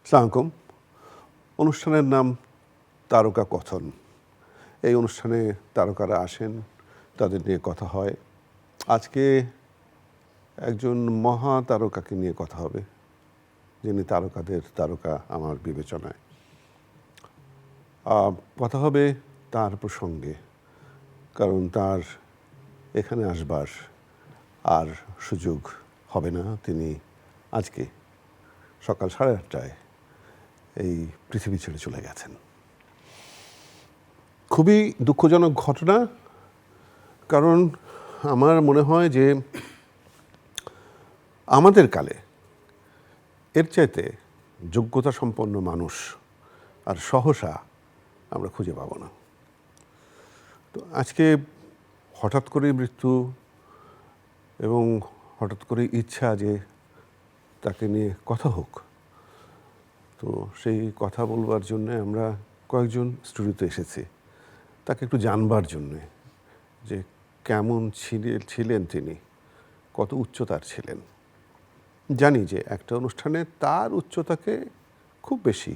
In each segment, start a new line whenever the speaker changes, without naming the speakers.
আসসালামু আলাইকুম। অনুষ্ঠানের নাম তারকা কথন। এই অনুষ্ঠানে তারকারা আসেন, তাদের নিয়ে কথা হয়। আজকে একজন মহা তারকাকে নিয়ে কথা হবে, যিনি তারকাদের তারকা আমার বিবেচনায়। কথা হবে তার প্রসঙ্গে, কারণ তার এখানে আসবার আর সুযোগ হবে না। তিনি আজকে সকাল 8:30টায় এই পৃথিবী ছেড়ে চলে গেছেন। খুবই দুঃখজনক ঘটনা, কারণ আমার মনে হয় যে আমাদের কালে এর চাইতে যোগ্যতা সম্পন্ন মানুষ আর সহসা আমরা খুঁজে পাবো না। তো আজকে হঠাৎ করেই মৃত্যু এবং হঠাৎ করে ইচ্ছা যে তাকে নিয়ে কথা হোক। তো সেই কথা বলবার জন্যে আমরা কয়েকজন স্টুডিওতে এসেছি, তাকে একটু জানবার জন্যে যে কেমন ছিলেন তিনি, কত উচ্চতার ছিলেন। জানি যে একটা অনুষ্ঠানে তার উচ্চতাকে খুব বেশি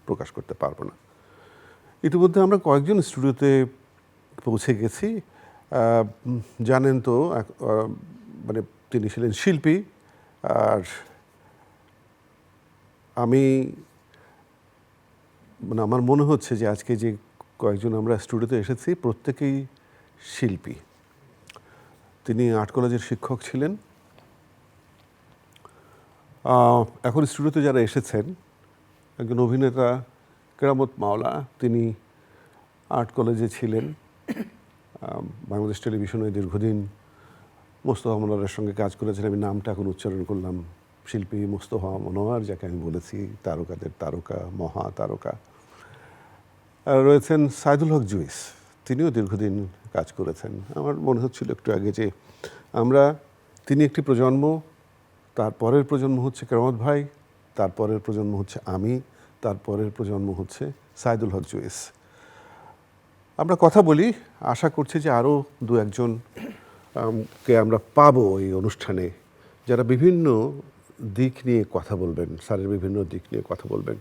প্রকাশ করতে পারবো না। ইতিমধ্যে আমরা কয়েকজন স্টুডিওতে পৌঁছে গেছি। জানেন তো মানে তিনি ছিলেন শিল্পী, আর আমি মানে আমার মনে হচ্ছে যে আজকে যে কয়েকজন আমরা স্টুডিওতে এসেছি প্রত্যেকেই শিল্পী। তিনি আর্ট কলেজের শিক্ষক ছিলেন। এখন স্টুডিওতে যারা এসেছেন, একজন অভিনেতা কেরামত মাওলা, তিনি আর্ট কলেজে ছিলেন। বাংলাদেশ টেলিভিশনে দীর্ঘদিন মোস্তফা মনোয়ারের সঙ্গে কাজ করেছেন। আমি নামটা এখন উচ্চারণ করলাম, শিল্পী মোস্তফা মনোয়ার, যাকে আমি বলেছি তারকাদের তারকা, মহা তারকা। রয়েছেন সাইদুল হক জুইস, তিনিও দীর্ঘদিন কাজ করেছেন। আমার মনে হচ্ছিল একটু আগে যে তিনি একটি প্রজন্ম, তারপরের প্রজন্ম হচ্ছে কেরামত ভাই, তারপরের প্রজন্ম হচ্ছে আমি, তারপরের প্রজন্ম হচ্ছে সাইদুল হক জুইস। আমরা কথা বলি, আশা করছি যে আরও দু একজন কে আমরা পাবো এই অনুষ্ঠানে, যারা বিভিন্ন দিক নিয়ে কথা বলবেন, স্যারের বিভিন্ন দিক নিয়ে কথা বলবেন।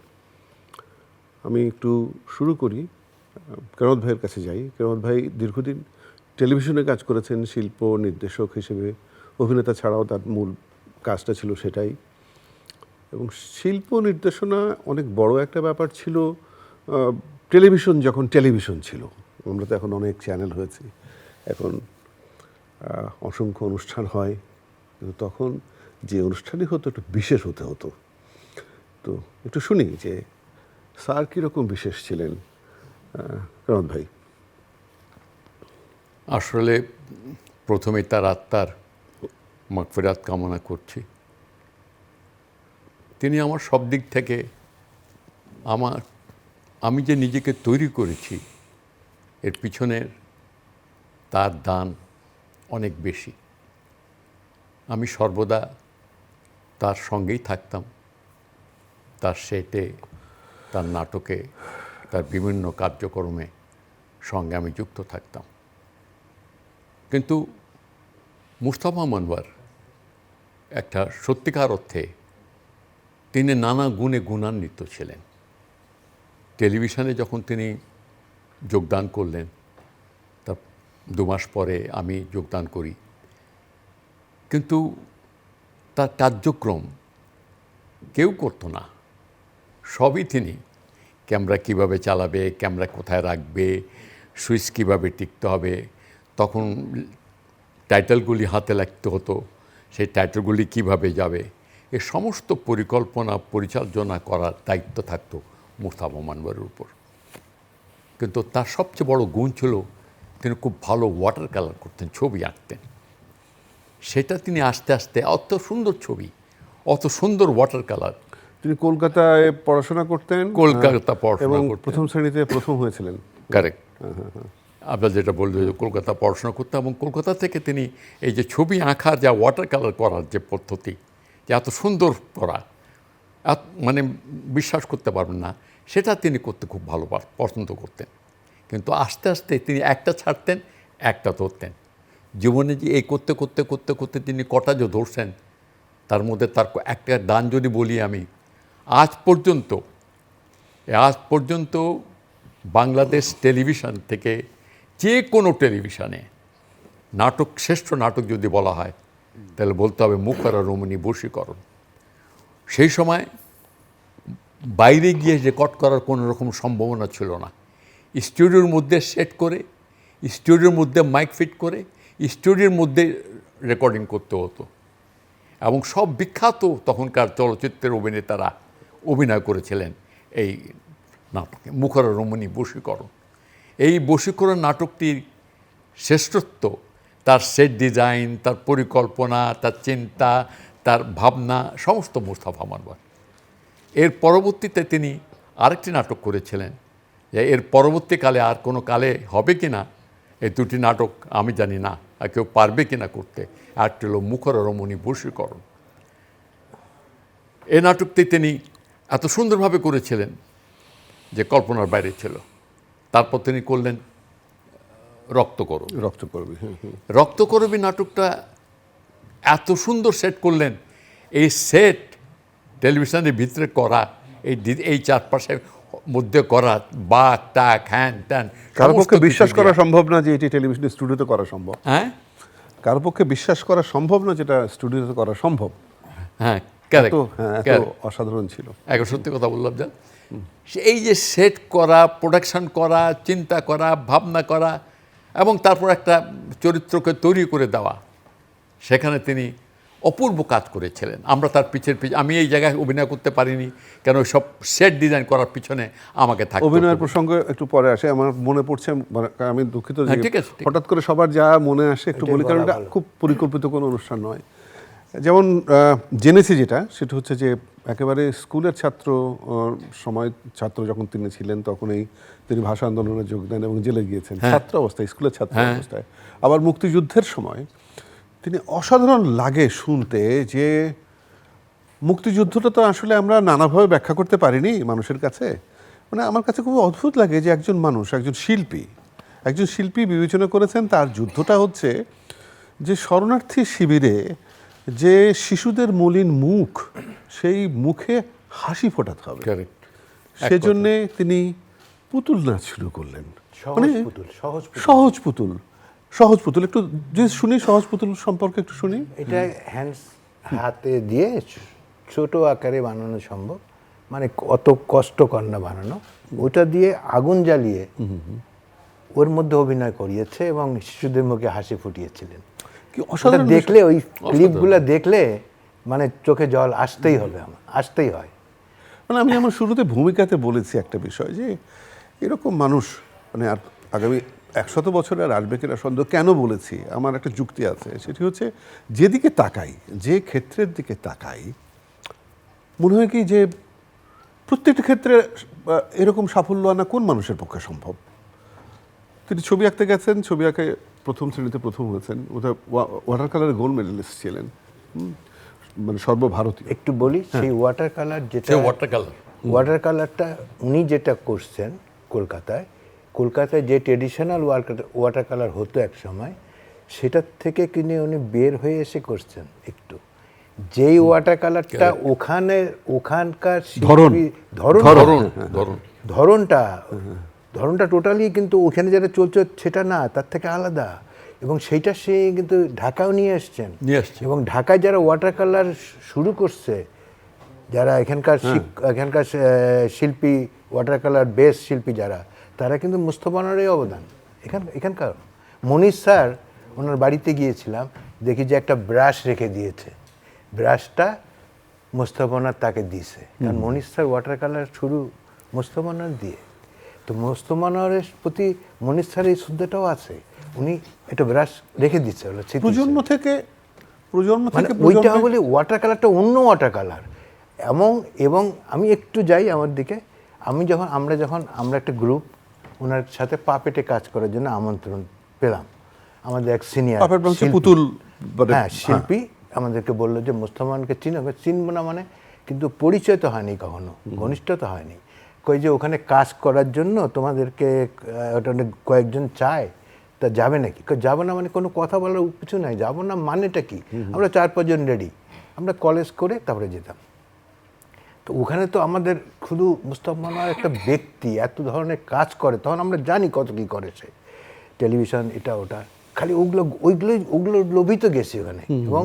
আমি একটু শুরু করি, কেরামত ভাইয়ের কাছে যাই। কেরামত ভাই দীর্ঘদিন টেলিভিশনে কাজ করেছেন শিল্প নির্দেশক হিসেবে। অভিনেতা ছাড়াও তার মূল কাজটা ছিল সেটাই। এবং শিল্প নির্দেশনা অনেক বড় একটা ব্যাপার ছিল টেলিভিশন, যখন টেলিভিশন ছিল। আমরা তো এখন অনেক চ্যানেল হয়েছি, এখন অসংখ্য অনুষ্ঠান হয়, কিন্তু তখন যে অনুষ্ঠানই হতো একটু বিশেষ হতে হতো। তো একটু শুনি যে স্যার কীরকম বিশেষ ছিলেন। কেরামত ভাই।
আসলে প্রথমে তার আত্মার মাগফিরাত কামনা করছি। তিনি আমার সব দিক থেকে আমি যে নিজেকে তৈরি করেছি এর পিছনের তার দান অনেক বেশি। আমি সর্বদা তার সঙ্গেই থাকতাম, তার সেটে, তার নাটকে, তার বিভিন্ন কার্যক্রমে সঙ্গে আমি যুক্ত থাকতাম। কিন্তু মুস্তাফা মনোয়ার একটা সত্যিকার অর্থে তিনি নানা গুণে গুণান্বিত ছিলেন। টেলিভিশনে যখন তিনি যোগদান করলেন, তার 2 মাস পরে আমি যোগদান করি, কিন্তু তার কার্যক্রম কেউ করতো না, সবই তিনি। ক্যামেরা কিভাবে চালাবে, ক্যামেরা কোথায় রাখবে, সুইচ কীভাবে টিকতে হবে, তখন টাইটেলগুলি হাতে লাগতে হতো, সেই টাইটেলগুলি কিভাবে যাবে, এ সমস্ত পরিকল্পনা পরিচালনা করার দায়িত্ব থাকতো মুস্তাফা মনোয়ারের উপর। কিন্তু তার সবচেয়ে বড় গুণ ছিল তিনি খুব ভালো ওয়াটার কালার করতেন, ছবি আঁকতেন। সেটা তিনি আস্তে আস্তে, অত সুন্দর ছবি, অত সুন্দর ওয়াটার কালার।
তিনি কলকাতায় পড়াশোনা করতেন,
কলকাতা পড়াশোনা করতেন,
প্রথম শ্রেণীতে প্রথম হয়েছিলেন।
কারেক্ট। আপনার যেটা বললো যে কলকাতা পড়াশোনা করতেন, এবং কলকাতা থেকে তিনি এই যে ছবি আঁকার, যা ওয়াটার কালার করার যে পদ্ধতি, যে এত সুন্দর করা, মানে বিশ্বাস করতে পারবেন না, সেটা তিনি করতে খুব ভালো পছন্দ করতেন। কিন্তু আস্তে আস্তে তিনি একটা ছাড়তেন, একটা ধরতেন। জীবনে যে এই করতে করতে করতে করতে তিনি কটা যে ধরছেন, তার মধ্যে তার একটা গান যদি বলি আমি, আজ পর্যন্ত বাংলাদেশ টেলিভিশন থেকে যে কোনো টেলিভিশনে নাটক, শ্রেষ্ঠ নাটক যদি বলা হয় তাহলে বলতে হবে মুখর রমণী বশীকরণ। সেই সময় বাইরে গিয়ে রেকর্ড করার কোনো রকম সম্ভাবনা ছিল না। স্টুডিওর মধ্যে সেট করে, স্টুডিওর মধ্যে মাইক ফিট করে, স্টুডিওর মধ্যে রেকর্ডিং করতে হতো। এবং সব বিখ্যাত তখনকার চলচ্চিত্রের অভিনেতারা অভিনয় করেছিলেন এই নাটকে, মুখর রমণী বশীকরণ। এই বশীকরণ নাটকটির শ্রেষ্ঠত্ব তার সেট ডিজাইন, তার পরিকল্পনা, তার চিন্তা, তার ভাবনা, সমস্ত মোস্তফা মনোয়ার। এর পরবর্তীতে তিনি আরেকটি নাটক করেছিলেন, যে এর পরবর্তীকালে আর কোনো কালে হবে কি না এই দুটি নাটক আমি জানি না, আর কেউ পারবে কি না করতে। আরেকটি হলো মুখর রমণী বশীকরণ। এই নাটকটি তিনি এত সুন্দরভাবে করেছিলেন যে কল্পনার বাইরে ছিল। তারপর তিনি করলেন রক্তকরবী। রক্তকরবী নাটকটা এত সুন্দর সেট করলেন। এই সেট টেলিভিশনের ভিতরে করা, এই চারপাশের মধ্যে করা, বাঘ টাক হ্যান ত্যান,
কারো পক্ষে বিশ্বাস করা সম্ভব না যে এটি টেলিভিশনের স্টুডিওতে করা সম্ভব।
হ্যাঁ,
কারো পক্ষে বিশ্বাস করা সম্ভব না যেটা স্টুডিওতে করা সম্ভব।
হ্যাঁ,
এত অসাধারণ ছিল।
একবার সত্যি কথা বললাম যে এই যে সেট করা, প্রোডাকশন করা, চিন্তা করা, ভাবনা করা এবং তারপর একটা চরিত্রকে তৈরি করে দেওয়া, সেখানে তিনি অপূর্ব কাজ করেছিলেন। আমরা তার আমি এই জায়গায় অভিনয় করতে পারিনি, কেন সব সেট ডিজাইন করার পিছনে আমাকে থাকতে।
অভিনয়ের প্রসঙ্গে একটু পরে আসে, আমার মনে পড়ছে, আমি দুঃখিত যে হঠাৎ করে সবার যা মনে আসে একটু বলি, কারণ এটা খুব পরিকল্পিত কোনো অনুষ্ঠান নয়। যেমন জেনেছি যেটা, সেটা হচ্ছে যে একেবারে স্কুলের ছাত্র যখন তিনি ছিলেন তখনই তিনি ভাষা আন্দোলনে যোগ দেন এবং জেলে গিয়েছেন ছাত্র অবস্থায়, স্কুলের ছাত্র অবস্থায়। আবার মুক্তিযুদ্ধের সময় তিনি অসাধারণ লাগে শুনতে যে মুক্তিযুদ্ধটা তো আসলে আমরা নানাভাবে ব্যাখ্যা করতে পারিনি মানুষের কাছে। মানে আমার কাছে খুব অদ্ভুত লাগে যে একজন মানুষ, একজন শিল্পী বিবেচনা করেছেন তার যুদ্ধটা হচ্ছে যে শরণার্থী শিবিরে যে শিশুদের মলিন মুখ, সেই মুখে হাসি ফোটাতে হবে। সেজন্যে তিনি পুতুল নাচ শুরু করলেন। সহজ পুতুল একটু যদি শুনি, সহজ পুতুল সম্পর্কে একটু শুনি।
এটা হাতে দিয়ে ছোট আকারে বানানো সম্ভব, মানে অত কষ্টকর না বানানো। ওটা দিয়ে আগুন জ্বালিয়ে ওর মধ্যে অভিনয় করিয়েছে এবং শিশুদের মুখে হাসি ফুটিয়েছিলেন। দেখলে ওই ক্লিপগুলো দেখলে মানে চোখে জল আসতেই হয়।
মানে আমি আমার শুরুতে ভূমিকাতে বলেছি একটা বিষয়, যে এরকম মানুষ মানে আর আগামী 100 বছরে আর আসবে কিনা সন্দেহ। কেন বলেছি, আমার একটা যুক্তি আছে, সেটি হচ্ছে যেদিকে তাকাই, যে ক্ষেত্রের দিকে তাকাই, মনে হয় কি যে প্রত্যেকটা ক্ষেত্রে এরকম সাফল্য আনা কোন মানুষের পক্ষে সম্ভব। তিনি ছবি আঁকতে গেছেন, ছবি আঁকে প্রথম শ্রেণীতে প্রথম হয়েছেন, ওটা ওয়াটার কালারের গোল্ড মেডেলিস্ট ছিলেন, মানে সর্বভারতীয়।
একটু বলি, সেই ওয়াটার কালারটা উনি যেটা করছেন কলকাতায় যে ট্রেডিশনাল ওয়াটার কালার হতো এক সময়, সেটার থেকে কিনে উনি বের হয়ে এসে করছেন একটু। যেই ওয়াটার কালারটা ওখানকার ধরনটা টোটালি কিন্তু ওখানে যেটা চলছে সেটা না, তার থেকে আলাদা। এবং সেইটা সে কিন্তু ঢাকাও নিয়ে এসছেন। এবং ঢাকায় যারা ওয়াটার কালার শুরু করছে, যারা এখানকার শিল্পী, ওয়াটার কালার বেস শিল্পী যারা, তারা কিন্তু মোস্তফা মনোয়ারের অবদান। এখানকার মনির স্যার, ওনার বাড়িতে গিয়েছিলাম, দেখি যে একটা ব্রাশ রেখে দিয়েছে, ব্রাশটা মোস্তফা মনোয়ার তাকে দিয়েছে। কারণ মনির স্যার ওয়াটার কালার শুরু মোস্তফা মনোয়ার দিয়ে। তো মোস্তফা মনোয়ারের প্রতি মনির স্যারের এই শ্রদ্ধাটাও আছে, উনি একটা ব্রাশ রেখে দিচ্ছে
প্রজন্ম থেকে
ওইটা বলি ওয়াটার কালারটা অন্য ওয়াটার কালার। এবং আমি একটু যাই আমার দিকে, আমরা একটা গ্রুপ ওনার সাথে পাপেটে কাজ করার জন্য আমন্ত্রণ পেলাম। আমাদের এক সিনিয়র শিল্পী আমাদেরকে বললো যে মোস্তফাকে চিনবো না, মানে কিন্তু পরিচয় তো হয়নি কখনো, ঘনিষ্ঠতা হয়নি। কই যে ওখানে কাজ করার জন্য তোমাদেরকে ওটা কয়েকজন চায়, তা যাবে নাকি? যাবো না মানে কোনো কথা বলার কিছু নাই, যাবো না মানেটা কি? আমরা 4-5 জন রেডি। আমরা কলেজ করে তারপরে যেতাম। তো ওখানে তো আমাদের শুধু মুস্তাফা মনোয়ার একটা ব্যক্তি এত ধরনের কাজ করে, তখন আমরা জানি কত কী করে সে, টেলিভিশন এটা ওটা, খালি ওগুলো লোভিত গেছি ওখানে। এবং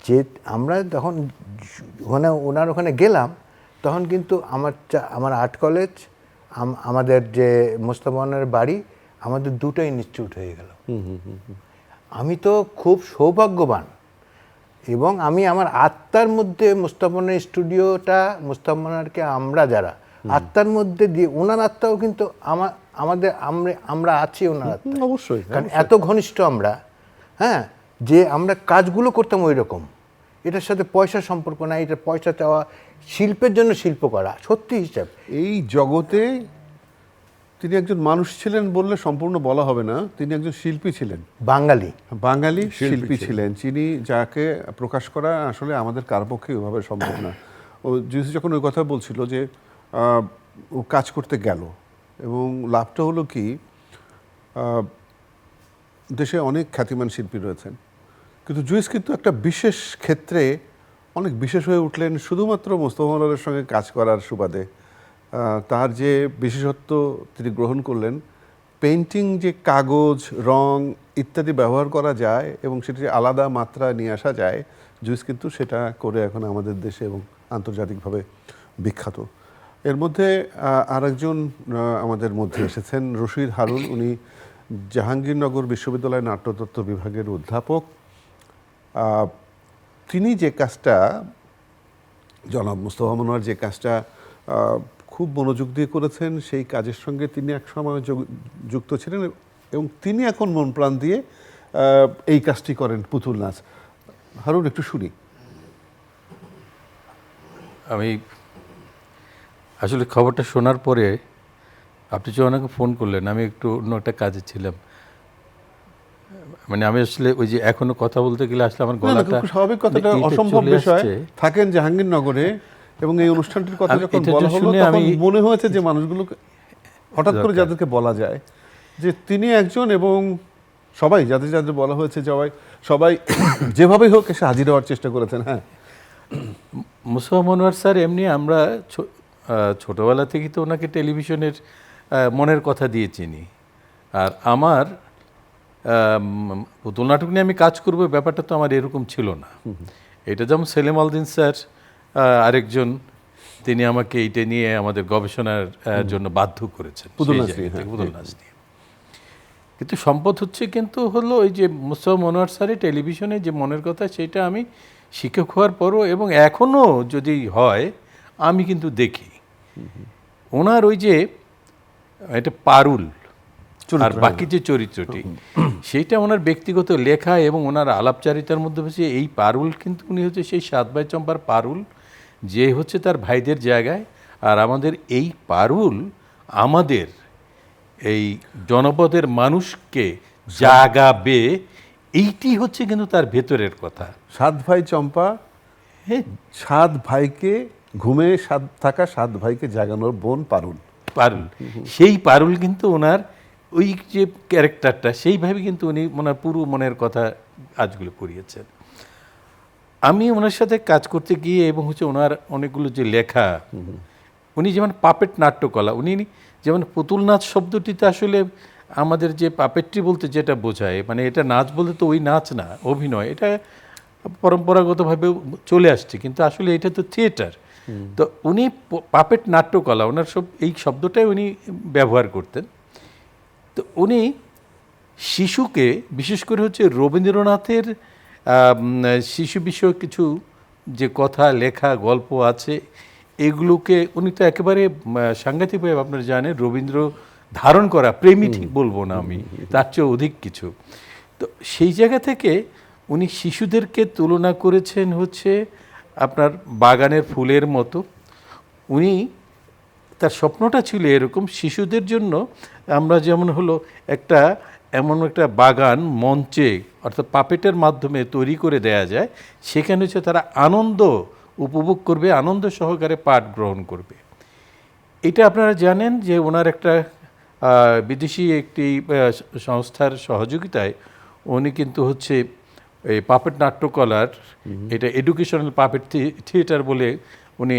যে আমরা তখন ওনার ওখানে গেলাম, তখন কিন্তু আমার আর্ট কলেজ, আমাদের যে মুস্তাফা মনোয়ারের বাড়ি, আমাদের দুটো ইনস্টিটিউট হয়ে গেল। আমি তো খুব সৌভাগ্যবান, এবং আমি আমার আত্মার মধ্যে মুস্তাফা মনোয়ারের স্টুডিওটা, মুস্তাফা মনোয়ারকে আমরা যারা আত্মার মধ্যে দিয়ে, ওনার আত্মাও কিন্তু আমরা আছি ওনার আত্মা,
অবশ্যই,
কারণ এত ঘনিষ্ঠ আমরা, হ্যাঁ, যে আমরা কাজগুলো করতাম ওই রকম। এটার সাথে পয়সার সম্পর্ক নাই, এটা পয়সা চাওয়া, শিল্পের জন্য শিল্প করা, সত্যি হিসাব।
এই জগতে তিনি একজন মানুষ ছিলেন বললে সম্পূর্ণ বলা হবে না, তিনি একজন শিল্পী ছিলেন, বাঙালি শিল্পী ছিলেন, যিনি যাকে প্রকাশ করা আসলে আমাদের কার পক্ষে ওইভাবে সম্ভব না। ও যখন ওই কথা বলছিল যে ও কাজ করতে গেল, এবং লাভটা হলো কি, দেশে অনেক খ্যাতিমান শিল্পী রয়েছেন, কিন্তু জুইস কিন্তু একটা বিশেষ ক্ষেত্রে অনেক বিশেষ হয়ে উঠলেন শুধুমাত্র মোস্তফা মনোয়ারের সঙ্গে কাজ করার সুবাদে। তার যে বিশেষত্ব তিনি গ্রহণ করলেন, পেইন্টিং যে কাগজ, রং ইত্যাদি ব্যবহার করা যায় এবং সেটি আলাদা মাত্রা নিয়ে আসা যায়, জুইস কিন্তু সেটা করে এখন আমাদের দেশে এবং আন্তর্জাতিকভাবে বিখ্যাত। এর মধ্যে আরেকজন আমাদের মধ্যে এসেছেন, রশিদ হারুন। উনি জাহাঙ্গীরনগর বিশ্ববিদ্যালয়ের নাট্যতত্ত্ব বিভাগের অধ্যাপক। তিনি যে কাজটা, জনাব মোস্তফা মনোয়ার যে কাজটা খুব মনোযোগ দিয়ে করেছেন, সেই কাজের সঙ্গে তিনি এক সময় যুক্ত ছিলেন, এবং তিনি এখন মন প্রাণ দিয়ে এই কাজটি করেন, পুতুল নাচ। হারুন, একটু শুনি।
আমি আসলে খবরটা শোনার পরে আপনি যে ওনাকে ফোন করলেন, আমি একটু অন্য একটা কাজে ছিলাম, মানে আমি আসলে ওই যে এখনো কথা বলতে গেলে আসলে আমার গলাটা
স্বাভাবিক, কথাটা অসম্ভব বিষয়। থাকেন জাহাঙ্গীরনগরে, এবং এই অনুষ্ঠানটির কথা যখন বলা হলো, তখন মনে হয়েছে যে মানুষগুলোকে হঠাৎ করে যাদেরকে বলা যায় যে তিনি একজন, এবং সবাই যাদের বলা হয়েছে, সবাই যেভাবেই হোক এসে হাজির হওয়ার চেষ্টা করেছেন। হ্যাঁ,
মুস্তফা মনোয়ার স্যার এমনি আমরা ছোটোবেলা থেকেই তো ওনাকে টেলিভিশনের মনের কথা দিয়ে চিনি। আর আমার পুতুল নাটক নিয়ে আমি কাজ করবো ব্যাপারটা তো আমার এরকম ছিল না। এটা যেমন সেলিম আলদিন স্যার আরেকজন, তিনি আমাকে এইটা নিয়ে আমাদের গবেষণার জন্য বাধ্য করেছেন পুতুল নাচ নিয়ে। কিন্তু সম্পদ হচ্ছে কিন্তু হলো ওই যে মুস্তফা মনোয়ার স্যারের টেলিভিশনে যে মনের কথা, সেটা আমি শিক্ষক হওয়ার পরও এবং এখনও যদি হয় আমি কিন্তু দেখি ওনার ওই যে এটা পারুল আর বাকি যে চরিত্রটি, সেইটা ওনার ব্যক্তিগত লেখা এবং ওনার আলাপচারিতার মধ্যে হচ্ছে এই পারুল, কিন্তু উনি হচ্ছে সেই সাত ভাই চম্পার পারুল, যে হচ্ছে তার ভাইদের জায়গায়। আর আমাদের এই পারুল আমাদের এই জনপদের মানুষকে জাগাবে, এইটি হচ্ছে কিন্তু তার ভেতরের কথা।
সাত ভাই চম্পা, সাত ভাইকে ঘুমে থাকা সাত ভাইকে জাগানোর বোন পারুল।
সেই পারুল কিন্তু ওনার ওই যে ক্যারেক্টারটা, সেইভাবে কিন্তু উনি ওনার পুরো মনের কথা কাজগুলো করিয়েছেন। আমি ওনার সাথে কাজ করতে গিয়ে এবং হচ্ছে ওনার অনেকগুলো যে লেখা, উনি যেমন পাপেট নাট্যকলা, উনি যেমন পুতুল নাচ শব্দটিতে আসলে আমাদের যে পাপেট্রি বলতে যেটা বোঝায়, মানে এটা নাচ বলতে তো ওই নাচ না, অভিনয়, এটা পরম্পরাগতভাবে চলে আসছে, কিন্তু আসলে এটা তো থিয়েটার। তো উনি পাপেট নাট্যকলা, ওনার এই শব্দটাই উনি ব্যবহার করতেন। তো উনি শিশুকে, বিশেষ করে হচ্ছে রবীন্দ্রনাথের শিশু বিষয়ক কিছু যে কথা, লেখা, গল্প আছে, এগুলোকে উনি তো একেবারে সাংঘাতিকভাবে, আপনারা জানেন, রবীন্দ্র ধারণ করা প্রেমী, ঠিক বলবো না আমি, তার চেয়ে অধিক কিছু। তো সেই জায়গা থেকে উনি শিশুদেরকে তুলনা করেছেন হচ্ছে আপনার বাগানের ফুলের মতো। উনি তার স্বপ্নটা ছিল এরকম, শিশুদের জন্য আমরা যেমন হলো এমন একটা বাগান মঞ্চে, অর্থাৎ পাপেটের মাধ্যমে তৈরি করে দেয়া যায়, সেখানে হচ্ছে তারা আনন্দ উপভোগ করবে, আনন্দ সহকারে পাঠ গ্রহণ করবে। এটা আপনারা জানেন যে ওনার একটা বিদেশি একটি সংস্থার সহযোগিতায় উনি কিন্তু হচ্ছে এই পাপেট নাট্যকলার, এটা এডুকেশনাল পাপেট থিয়েটার বলে উনি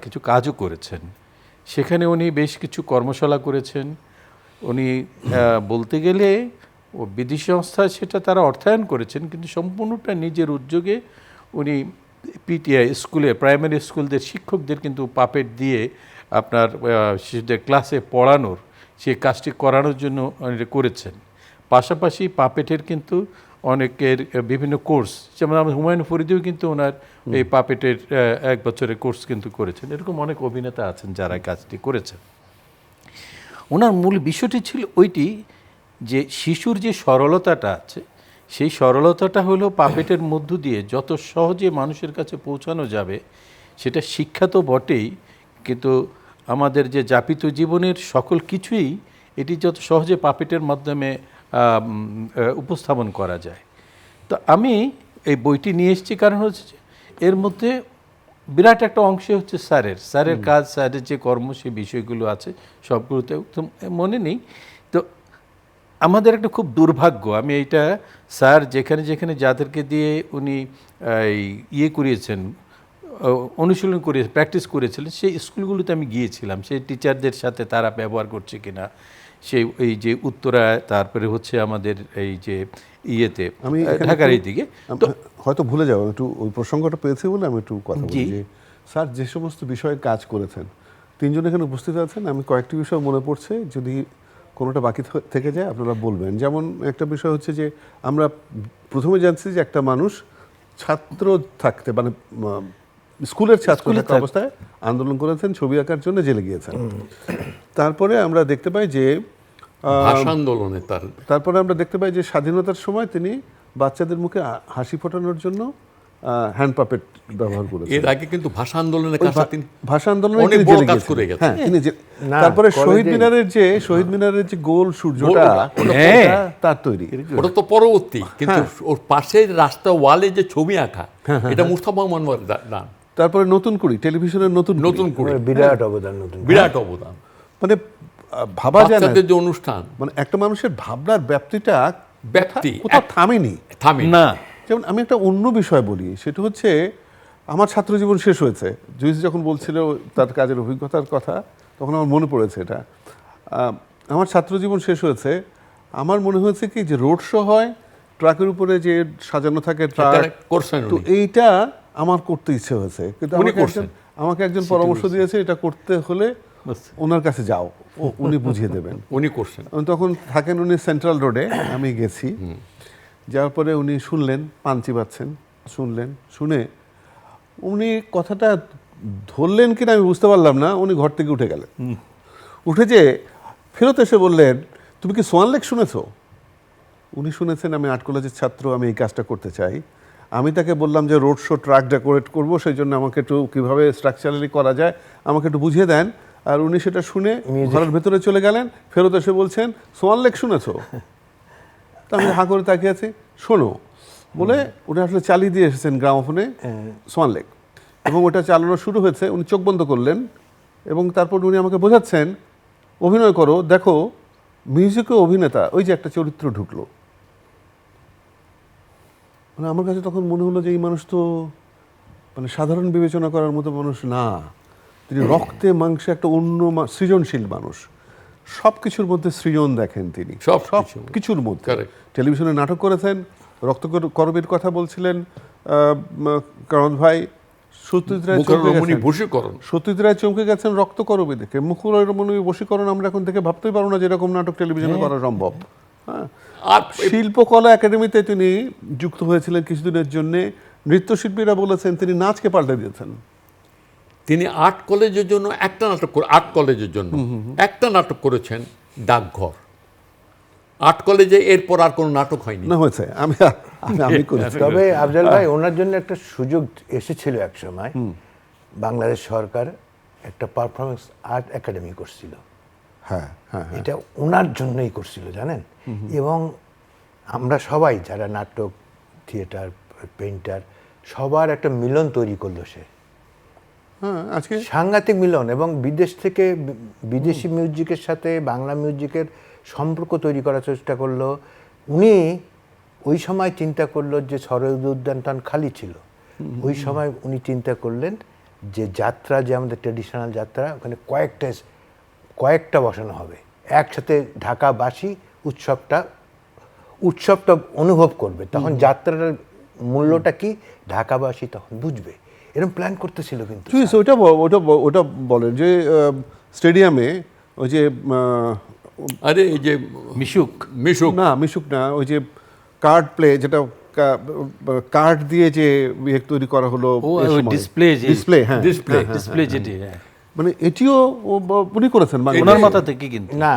কিছু কাজও করেছেন। সেখানে উনি বেশ কিছু কর্মশালা করেছেন। উনি বলতে গেলে ও বিধি সংস্থা সেটা তারা অর্থায়ন করেছেন, কিন্তু সম্পূর্ণটা নিজের উদ্যোগে উনি পিটিআই স্কুলে, প্রাইমারি স্কুলদের শিক্ষকদের কিন্তু পাপেট দিয়ে আপনার শিশুদের ক্লাসে পড়ানোর সেই কাজটি করানোর জন্য করেছেন। পাশাপাশি পাপেটের কিন্তু অনেকের বিভিন্ন কোর্স, যেমন আমরা হুমায়ুন ফরিদিও কিন্তু ওনার এই পাপেটের 1 বছরের কোর্স কিন্তু করেছেন। এরকম অনেক অভিনেতা আছেন যারা কাজটি করেছেন। ওনার মূল বিষয়টি ছিল ওইটি যে শিশুর যে সরলতাটা আছে, সেই সরলতাটা হলো পাপেটের মধ্য দিয়ে যত সহজে মানুষের কাছে পৌঁছানো যাবে, সেটা শিক্ষা তো বটেই, কিন্তু আমাদের যে যাপিত জীবনের সকল কিছুই এটি যত সহজে পাপেটের মাধ্যমে উপস্থাপন করা যায়। তো আমি এই বইটি নিয়ে এসেছি কারণ হচ্ছে যে এর মধ্যে বিরাট একটা অংশ হচ্ছে স্যারের কাজ, স্যারের যে কর্ম, সেই বিষয়গুলো আছে সবগুলোতে মনে নেই। তো আমাদের একটা খুব দুর্ভাগ্য, আমি এইটা স্যার যেখানে যেখানে যাদেরকে দিয়ে উনি ইয়ে করিয়েছেন, অনুশীলন করে প্র্যাকটিস করেছিলেন, সেই স্কুলগুলোতে আমি গিয়েছিলাম, সেই টিচারদের সাথে তারা ব্যবহার করছে কিনা, সেই এই যে উত্তরায়, তারপরে হচ্ছে আমাদের এই যে ইয়েতে
আমি
ঢাকার এই দিকে
হয়তো ভুলে যাবো, একটু ওই প্রসঙ্গটা পেয়েছি বলে আমি একটু কথা বলি যে স্যার যে সমস্ত বিষয়ে কাজ করেছেন, 3 জন এখানে উপস্থিত আছেন, আমি কয়েকটি বিষয় মনে পড়ছে, যদি কোনোটা বাকি থেকে যায় আপনারা বলবেন। যেমন একটা বিষয় হচ্ছে যে আমরা প্রথমে জানছি যে একটা মানুষ ছাত্র থাকতে, মানে স্কুলের ছাত্র থাকা অবস্থায় আন্দোলন করেছেন, ছবি আঁকার জন্য জেলে গিয়েছেন। তারপরে আমরা দেখতে পাই যে
ভাষা আন্দোলনে
তারপরে আমরা দেখতে পাই যে স্বাধীনতার সময় তিনি বাচ্চাদের মুখে হাসি ফোটানোর জন্য হ্যান্ড পাপেট ব্যবহার করেছেন।
এর আগে কিন্তু ভাষা আন্দোলনের কাজ তিনি
ভাষা আন্দোলনে
অনেক বড় কাজ করে গেছেন।
হ্যাঁ, তিনি তারপরে শহীদ মিনারের যে গোল সূর্যটা তার তৈরি,
ওটা তো পরবর্তী, কিন্তু ওর পাশে রাস্তা ওয়ালে যে ছবি আঁকা, এটা মুস্তাফা মনোয়ার দান।
তারপরে নতুন কুড়ি, টেলিভিশনের নতুন কুড়ি,
বিরাট অবদান।
মানে ভাবা যায় না
যে অনুষ্ঠান,
মানে একটা মানুষের ভাবনার ব্যাপ্তিটা
ব্যক্তি
কোথাও থামেনি
না।
যেমন আমি একটা অন্য বিষয় বলি, সেটা হচ্ছে আমার ছাত্র জীবন শেষ হয়েছে। জুইস যখন বলছিল তার কাজের অভিজ্ঞতার কথা, তখন আমার মনে পড়েছে এটা। আমার ছাত্র জীবন শেষ হয়েছে, আমার মনে হয়েছে কি যে রোড শো হয়, ট্রাকের উপরে যে সাজানো থাকে ট্রাক, তো এইটা আমার করতে ইচ্ছে হয়েছে, কিন্তু আমাকে একজন পরামর্শ দিয়েছে এটা করতে হলে ওনার কাছে যাও, উনি বুঝিয়ে দেবেন।
উনি করছেন,
তখন থাকেন উনি সেন্ট্রাল রোডে, আমি গেছি, যাওয়ার পরে উনি শুনলেন, পান চিবাচ্ছেন, শুনে উনি কথাটা ধরলেন কিনা আমি বুঝতে পারলাম না, উনি ঘর থেকে উঠে গেলেন। উঠে যে ফেরত এসে বললেন, তুমি কি সোয়ান লেক শুনেছো? উনি শুনেছেন আমি আর্ট কলেজের ছাত্র, আমি এই কাজটা করতে চাই। আমি তাকে বললাম যে রোড শো ট্রাক ডেকোরেট করবো, সেই জন্য আমাকে একটু কীভাবে স্ট্রাকচারালি করা যায় আমাকে একটু বুঝিয়ে দেন। আর উনি সেটা শুনে ঘরের ভেতরে চলে গেলেন, ফেরত এসে বলছেন সোয়ান লেক শুনেছো? তা আমি হা করে তাকিয়ে আছি, শোনো বলে উনি আসলে চালিয়ে দিয়ে এসেছেন গ্রামোফোনে সোয়ান লেক, এবং ওটা চালানো শুরু হয়েছে। উনি চোখ বন্ধ করলেন এবং তারপর উনি আমাকে বোঝাচ্ছেন, অভিনয় করো, দেখো মিউজিকে অভিনেতা, ওই যে একটা চরিত্র ঢুকলো। মানে আমার কাছে তখন মনে হলো যে এই মানুষ তো মানে সাধারণ বিবেচনা করার মতো মানুষ না, তিনি রক্তে মাংসে একটা অন্য সৃজনশীল মানুষ। সব কিছুর মধ্যে সৃজন দেখেন তিনি, সব কিছুর মধ্যে। টেলিভিশনে নাটক করেছেন, রক্ত করবীর কথা বলছিলেন কারণ ভাই, সত্যজিৎ রায় চমকে গেছেন রক্ত করবী দেখে। মুকুল রমণী বশীকরণ আমরা এখন থেকে ভাবতেই পারবো না যেরকম নাটক টেলিভিশনে করা সম্ভব। হ্যাঁ, আর শিল্পকলা একাডেমিতে তিনি যুক্ত হয়েছিলেন কিছুদিনের জন্য। নৃত্যশিল্পীরা বলেছেন তিনি নাচকে পাল্টে দিয়েছেন।
তিনি আর্ট কলেজের জন্য একটা নাটক করেছেন, ডাকঘর। আর্ট কলেজে এরপর আর কোনো নাটক হয়নি।
না, হয়েছে আমি করেছি।
তবে আফজাল ভাই, ওনার জন্য একটা সুযোগ এসেছিল এক সময়, বাংলাদেশ সরকার একটা পারফরমেন্স আর্ট একাডেমি করছিল।
হ্যাঁ,
এটা ওনার জন্যই করছিল জানেন। এবং আমরা সবাই যারা নাটক, থিয়েটার, পেইন্টার, সবার একটা মিলন তৈরি করলো সে।
আজকে
সাংঘাতিক মিলন, এবং বিদেশ থেকে বিদেশি মিউজিকের সাথে বাংলা মিউজিকের সম্পর্ক তৈরি করার চেষ্টা করলো। উনি ওই সময় চিন্তা করলো যে সরোদ উদ্যান খালি ছিল, ওই সময় উনি চিন্তা করলেন যে যাত্রা, যে আমাদের ট্র্যাডিশনাল যাত্রা, ওখানে কয়েকটা বসানো হবে একসাথে। ঢাকাবাসী উৎসবটা অনুভব করবে, তখন যাত্রাটার মূল্যটা কি ঢাকাবাসী তখন বুঝবে। এরকম প্ল্যান করতেছিল কিন্তু।
ওটা বলেন যে স্টেডিয়ামে ওই যে
আরে এই যে
মিশুক
মিশুক না, ওই যে কার্ড প্লে, যেটা কার্ড দিয়ে যে তৈরি করা হলো, ডিসপ্লে, হ্যাঁ
ডিসপ্লে যেটি,
মানে এটিও উনি করেছেন
ওনার মাথা থেকে কিন্তু
না,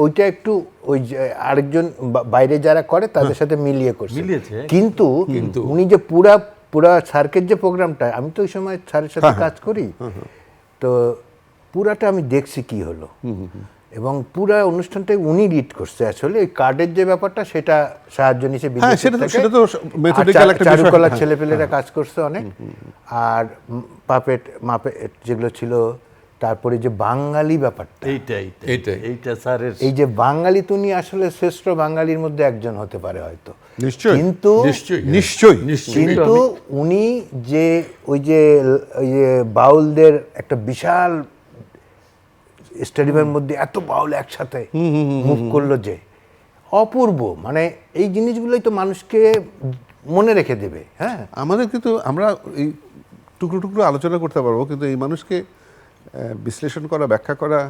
ওইটা একটু ওই আরেকজন বাইরে যারা করে তাদের সাথে মিলিয়েছে। কিন্তু উনি যে পুরা সার্কের যে প্রোগ্রামটা, আমি তো ওই সময় স্যারের সাথে কাজ করি, তো পুরাটা আমি দেখছি কি হলো, এবং পুরা অনুষ্ঠানটাই উনি লিড করছে। আসলে এই কার্ডের যে ব্যাপারটা, সেটা সাহায্য নিছে চারুকলার ছেলেপেলেরা কাজ করছে অনেক। আর মাপেট যেগুলো ছিল, তারপরে যে বাঙালি ব্যাপারটা,
এইটা স্যারের,
এই যে বাঙালি, তুমি আসলে শ্রেষ্ঠ বাঙালির মধ্যে একজন হতে পারে হয়তো,
নিশ্চয়ই,
কিন্তু উনি যে ওই যে বাউলদের একটা বিশাল স্টেডিয়ামের মধ্যে এত বাউল একসাথে মুভ করলো, যে অপূর্ব। মানে এই জিনিসগুলোই তো মানুষকে মনে রেখে দেবে। হ্যাঁ,
আমাদের কিন্তু আমরা এই টুকরো টুকরো আলোচনা করতে পারবো, কিন্তু এই মানুষকে বিশ্লেষণ করা, ব্যাখ্যা করা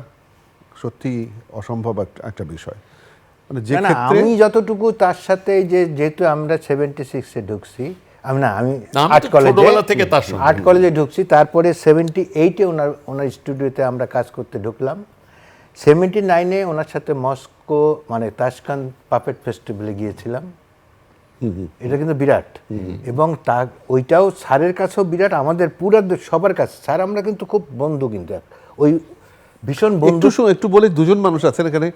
সত্যি অসম্ভব একটা বিষয়। মানে যে ক্ষেত্রে
আমি যতটুকু তার সাথে, এই যেহেতু আমরা 76-এ ঢুকছি, আমি আর্ট কলেজে ঢুকছি, তারপরে 78-এ ওনার স্টুডিওতে আমরা কাজ করতে ঢুকলাম। 79-এ ওনার সাথে মস্কো, মানে তাশকান্দ পাপেট ফেস্টিভ্যালে গিয়েছিলাম। এটা কিন্তু বিরাট, এবং ওইটাও স্যারের কাছেও বিরাট, আমাদের পুরো সবার কাছে। স্যার আমরা কিন্তু খুব বন্ধু, কিন্তু ওই ভীষণ বন্ধু।
একটু বলে, দুজন মানুষ আছেন এখানে।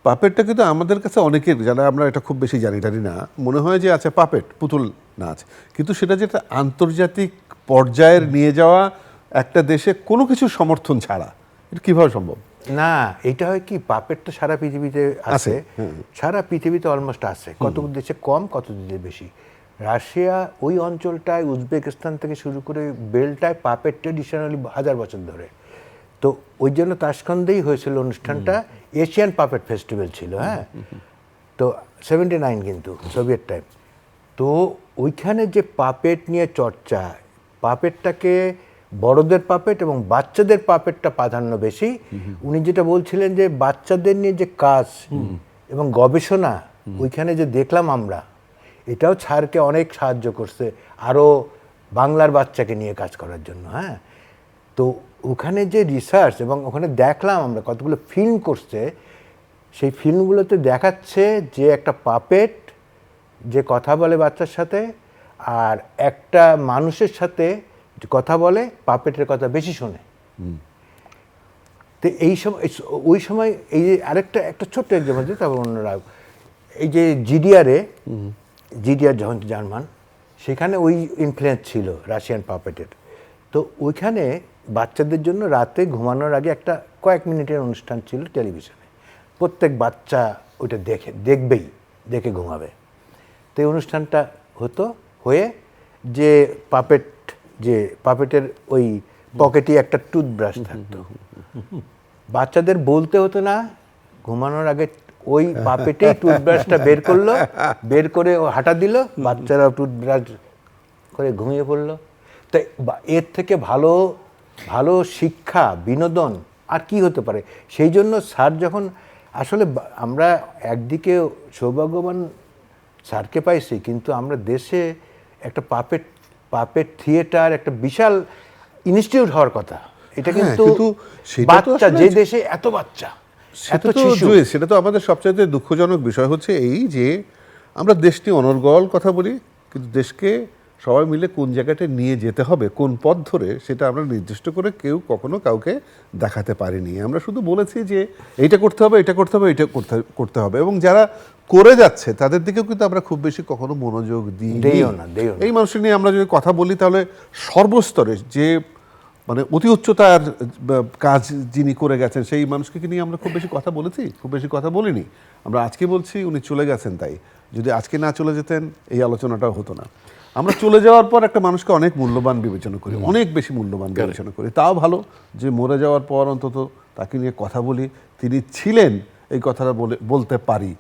পাপেটটা কিন্তু আমাদের কাছে অনেকের, যারা আমরা এটা খুব বেশি জানি না, মনে হয় যে আচ্ছা পাপেট, পুতুল নাচ, কিন্তু সেটা যেটা আন্তর্জাতিক পর্যায়ের নিয়ে যাওয়া একটা দেশে কোনো কিছু সমর্থন ছাড়া, এটা কিভাবে সম্ভব?
না, এটা হয় কি, পাপেট তো সারা পৃথিবীতে আছে, সারা পৃথিবীতে অলমোস্ট আছে, কত দেশে কম, কত দেশে বেশি। রাশিয়া ওই অঞ্চলটায়, উজবেকিস্তান থেকে শুরু করে বেলটায় পাপেট ট্রেডিশনালি 1000 বছর ধরে। তো ওই জন্য তাশকান্দেই হয়েছিল অনুষ্ঠানটা, এশিয়ান পাপেট ফেস্টিভ্যাল ছিল। হ্যাঁ, তো 79 কিন্তু সোভিয়েত টাইম। তো ওইখানে যে পাপেট নিয়ে চর্চা, পাপেটটাকে বড়দের পাপেট এবং বাচ্চাদের পাপেটটা প্রাধান্য বেশি। উনি যেটা বলছিলেন যে বাচ্চাদের নিয়ে যে কাজ এবং গবেষণা ওইখানে যে দেখলাম আমরা, এটাও স্যারকে অনেক সাহায্য করছে আরও বাংলার বাচ্চাকে নিয়ে কাজ করার জন্য। হ্যাঁ, তো ওখানে যে রিসার্চ, এবং ওখানে দেখলাম আমরা কতগুলো ফিল্ম করছে, সেই ফিল্মগুলোতে দেখাচ্ছে যে একটা পাপেট যে কথা বলে বাচ্চার সাথে, আর একটা মানুষের সাথে কথা বলে, পাপেটের কথা বেশি শোনে। তো ওই সময় এই যে একটা ছোট্ট এক্সাম্পল দিই, তারপর অন্যরা, এই যে জিডিআর যখন জার্মান, সেখানে ওই ইনফ্লুয়েন্স ছিল রাশিয়ান পাপেটের। তো ওইখানে বাচ্চাদের জন্য রাতে ঘুমানোর আগে একটা কয়েক মিনিটের অনুষ্ঠান ছিল টেলিভিশনে, প্রত্যেক বাচ্চা ওইটা দেখে ঘুমাবে। তো এই অনুষ্ঠানটা হয়ে যে পাপেটের ওই পকেটে একটা টুথব্রাশ থাকতো, বাচ্চাদের বলতে হতো না, ঘুমানোর আগে ওই পাপেটেই টুথব্রাশটা বের করে হাঁটা দিল, বাচ্চারা টুথব্রাশ করে ঘুমিয়ে পড়লো। তাই এর থেকে ভালো শিক্ষা, বিনোদন আর কি হতে পারে? সেই জন্য স্যার যখন, আসলে আমরা একদিকে সৌভাগ্যবান স্যারকে পাইছি, কিন্তু আমরা দেশে একটা পাপেট থিয়েটার, একটা বিশাল ইনস্টিটিউট হওয়ার কথা। এটা কিন্তু বাচ্চা, যে দেশে এত বাচ্চা,
সেটা তো আমাদের সবচাইতে দুঃখজনক বিষয় হচ্ছে এই যে আমরা দেশ নিয়ে অনর্গল কথা বলি, কিন্তু দেশকে সবাই মিলে কোন জায়গাটা নিয়ে যেতে হবে, কোন পথ ধরে, সেটা আমরা নির্দিষ্ট করে কেউ কখনো কাউকে দেখাতে পারিনি। আমরা শুধু বলেছি যে এইটা করতে হবে, এটা করতে হবে, এবং যারা করে যাচ্ছে তাদের দিকেও কিন্তু আমরা খুব বেশি কখনো মনোযোগ দিইও না। এই মানুষের নিয়ে আমরা যদি কথা বলি, তাহলে সর্বস্তরে যে মানে অতি উচ্চতার কাজ যিনি করে গেছেন, সেই মানুষকে নিয়ে আমরা খুব বেশি কথা বলেছি, খুব বেশি কথা বলিনি। আমরা আজকে বলছি, উনি চলে গেছেন, তাই যদি আজকে না চলে যেতেন এই আলোচনাটাও হতো না। আমরা চলে যাওয়ার পর একটা মানুষকে অনেক মূল্যবান বিবেচনা করি, অনেক বেশি মূল্যবান বিবেচনা করি। তাও ভালো যে মরে যাওয়ার পর অন্তত তাকে নিয়ে কথা বলি, তিনি ছিলেন এই কথাটা বলতে পারি,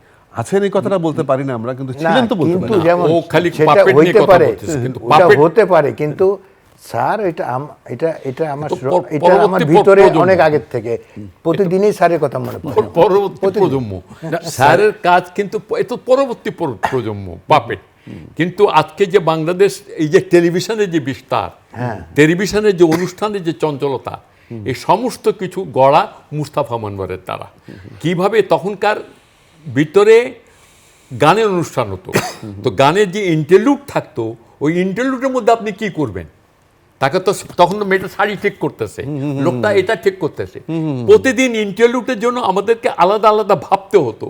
আছেন এই কথাটা বলতে পারি না আমরা, কিন্তু ছিলেন তো বলতে
কিন্তু
পারি।
যেমন
ও খালি
সেটা
puppet নিয়ে
হইতে
কথা
পারে,
বলতেছে, কিন্তু
ওটা
puppet-
হতে পারে, কিন্তু স্যার এটা আমার
তো
এটা আমার
পরবর্তী
ভিতরে
প্রজন্ম।
অনেক আগের থেকে প্রতিদিনই স্যারের কথা মনে পড়ে।
পরবর্তী প্রজন্ম স্যারের কাজ কিন্তু এ তো পরবর্তী প্রজন্ম পাপেট। কিন্তু আজকে যে বাংলাদেশ এই যে টেলিভিশনের যে বিস্তার, টেলিভিশনের যে অনুষ্ঠানের যে চঞ্চলতা, এই সমস্ত কিছু গড়া মুস্তাফা মনোয়ারের দ্বারা। কিভাবে তখনকার ভিতরে গানের অনুষ্ঠান হতো, তো গানের যে ইন্টারলুড থাকতো, ওই ইন্টারলুডের মধ্যে আপনি কি করবেন, তাকে তো তখন তো মেয়েটা শাড়ি ঠিক করতেছে, লোকটা এটা ঠিক করতেছে। প্রতিদিন ইন্টারলুডের জন্য আমাদেরকে আলাদা আলাদা ভাবতে হতো।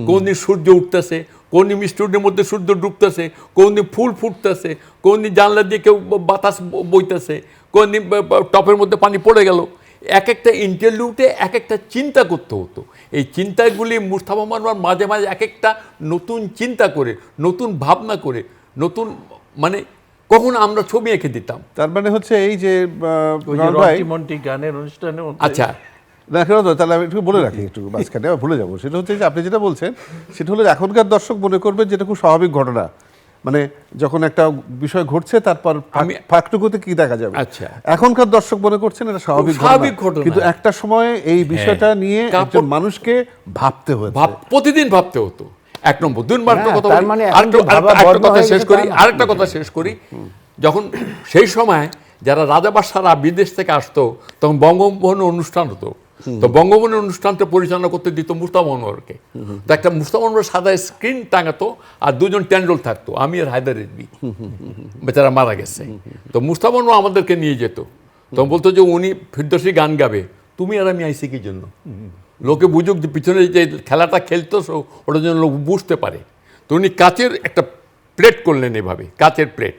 কোন দিন সূর্য উঠতেছে, কোন দিন স্টুডিওর মধ্যে সূর্য ডুবতেছে, কোন দিন ফুল ফুটতেছে, কোন দিন জানলা দিয়ে কেউ বাতাস বইতেছে, কোন দিন টপের মধ্যে পানি পড়ে গেল। এক একটা ইন্টারলুডে এক একটা চিন্তা করতে হতো। এই চিন্তাগুলি মুস্তাফা মনোয়ার মাঝে মাঝে এক একটা নতুন চিন্তা করে, নতুন ভাবনা করে, নতুন মানে কখন আমরা ছবি এঁকে দিতাম।
তার মানে হচ্ছে এই যে
ওই যে
রনি ভাই,
রন্টি মন্টি গানের অনুষ্ঠানে
আচ্ছা,
দেখো তো, তাহলে আমি একটু বলে রাখি, একটু মাঝখানে আবার ভুলে যাবো। সেটা হচ্ছে যে আপনি যেটা বলছেন সেটা হলো এখনকার দর্শক মনে করবে যেটা খুব স্বাভাবিক ঘটনা, মানে যখন একটা বিষয় ঘটছে তারপর ফাঁকটুকুতে কি দেখা যাবে।
আচ্ছা।
এখনকার দর্শক মনে করছেন এটা স্বাভাবিক
ঘটনা।
কিন্তু একটা সময় এই বিষয়টা নিয়ে একজন মানুষকে ভাবতে হয়েছে।
প্রতিদিন ভাবতে হতো। এক নম্বর। দুই নম্বর
না,
কথা
তার
বলি,
মানে এখন
আরেকটা
যে ভাবা
আরেকটা
বর্ণ
কথা
হয়ে
শেষ
গেছে
করি,
তা না।
আরেকটা কথা শেষ করি। যখন সেই সময় যারা রাজাবাদশারা বিদেশ থেকে আসতো, তখন বঙ্গভবনের অনুষ্ঠান হতো। তো বঙ্গভবনের অনুষ্ঠানটা পরিচালনা করতে দিত মুস্তাফা মনোয়ারকে। তো একটা মুস্তাফা মনোয়ার সাদা স্ক্রিন টাঙাতো, আর দুজন ট্যান্ডল থাকতো, আমি আর হায়দার রেডমি, বেচারা মারা গেছে। তো মুস্তাফা মনোয়ার আমাদেরকে নিয়ে যেত, তখন বলতো যে উনি ফিরদৌসী গান গাবে, তুমি আর আমি আইসি কি জন্য, লোকে বুঝুক যে পিছনে যে খেলাটা খেলতো ওটার জন্য লোক বুঝতে পারে। তো উনি কাচের একটা প্লেট করলেন এভাবে, কাচের প্লেট।